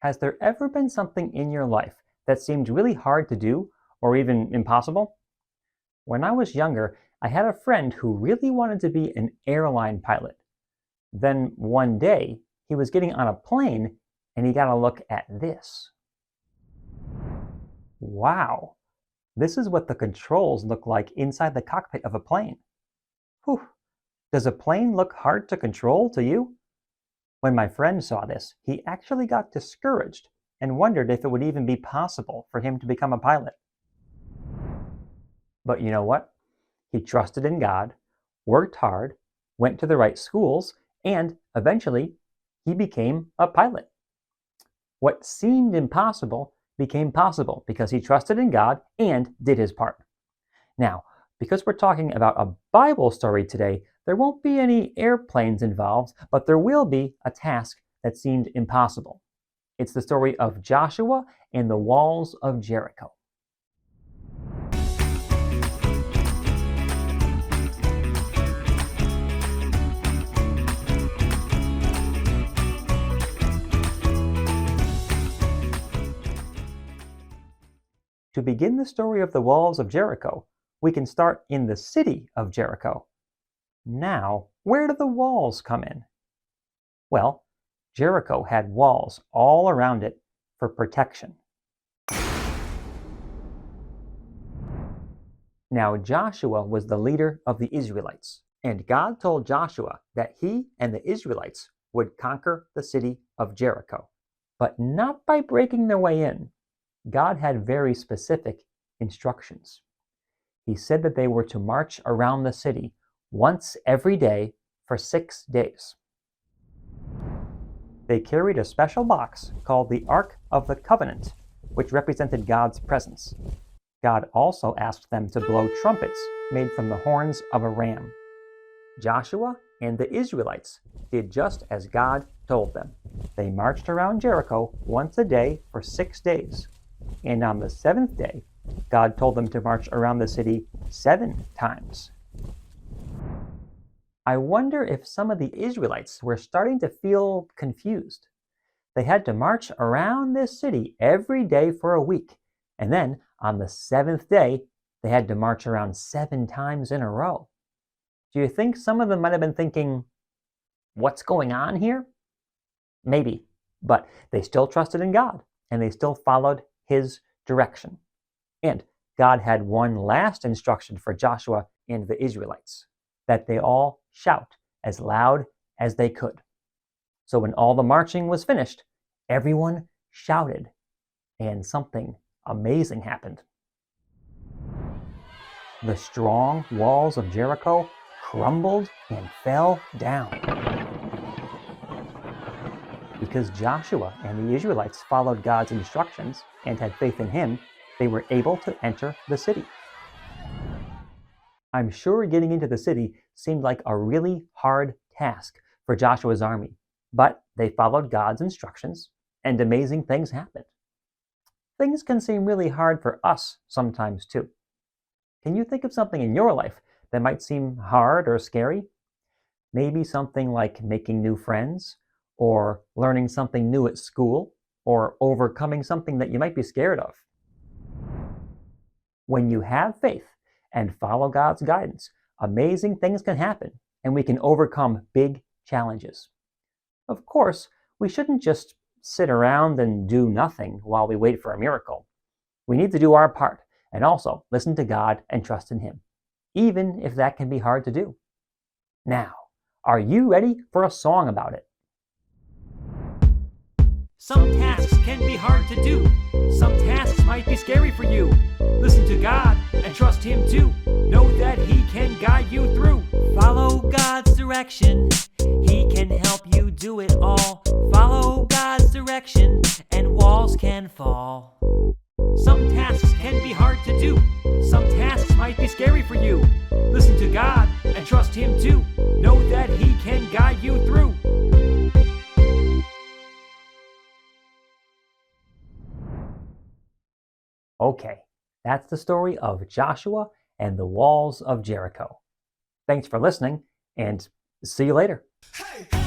Has there ever been something in your life that seemed really hard to do or even impossible? When I was younger, I had a friend who really wanted to be an airline pilot. Then one day, he was getting on a plane and he got a look at this. Wow, this is what the controls look like inside the cockpit of a plane. Whew, does a plane look hard to control to you? When my friend saw this, he actually got discouraged and wondered if it would even be possible for him to become a pilot. But you know what? He trusted in God, worked hard, went to the right schools, and eventually he became a pilot. What seemed impossible became possible because he trusted in God and did his part. Now, because we're talking about a Bible story today, there won't be any airplanes involved, but there will be a task that seemed impossible. It's the story of Joshua and the walls of Jericho. To begin the story of the walls of Jericho, we can start in the city of Jericho. Now, where do the walls come in? Well, Jericho had walls all around it for protection. Now, Joshua was the leader of the Israelites, and God told Joshua that he and the Israelites would conquer the city of Jericho, but not by breaking their way in. God had very specific instructions. He said that they were to march around the city once every day for 6 days. They carried a special box called the Ark of the Covenant, which represented God's presence. God also asked them to blow trumpets made from the horns of a ram. Joshua and the Israelites did just as God told them. They marched around Jericho once a day for 6 days. And on the 7th day, God told them to march around the city 7 times. I wonder if some of the Israelites were starting to feel confused. They had to march around this city every day for a week, and then on the 7th day, they had to march around 7 times in a row. Do you think some of them might have been thinking, what's going on here? Maybe, but they still trusted in God, and they still followed His direction. And God had one last instruction for Joshua and the Israelites, that they all shout as loud as they could. So when all the marching was finished, everyone shouted, and something amazing happened. The strong walls of Jericho crumbled and fell down. Because Joshua and the Israelites followed God's instructions and had faith in Him, they were able to enter the city. I'm sure getting into the city seemed like a really hard task for Joshua's army, but they followed God's instructions, and amazing things happened. Things can seem really hard for us sometimes too. Can you think of something in your life that might seem hard or scary? Maybe something like making new friends, or learning something new at school, or overcoming something that you might be scared of. When you have faith and follow God's guidance, amazing things can happen, and we can overcome big challenges. Of course, we shouldn't just sit around and do nothing while we wait for a miracle. We need to do our part and also listen to God and trust in Him, even if that can be hard to do. Now, are you ready for a song about it? Some tasks can be hard to do. Some tasks might be scary for you. Listen to God and trust Him too. Know that He can guide you through. Follow God's direction. He can help you do it all. Follow God's direction and walls can fall. Some tasks can be hard to do. Some tasks might be scary for you. Listen to God and trust Him too. Know that He can guide you through. Okay, that's the story of Joshua and the walls of Jericho. Thanks for listening, and see you later. Hey!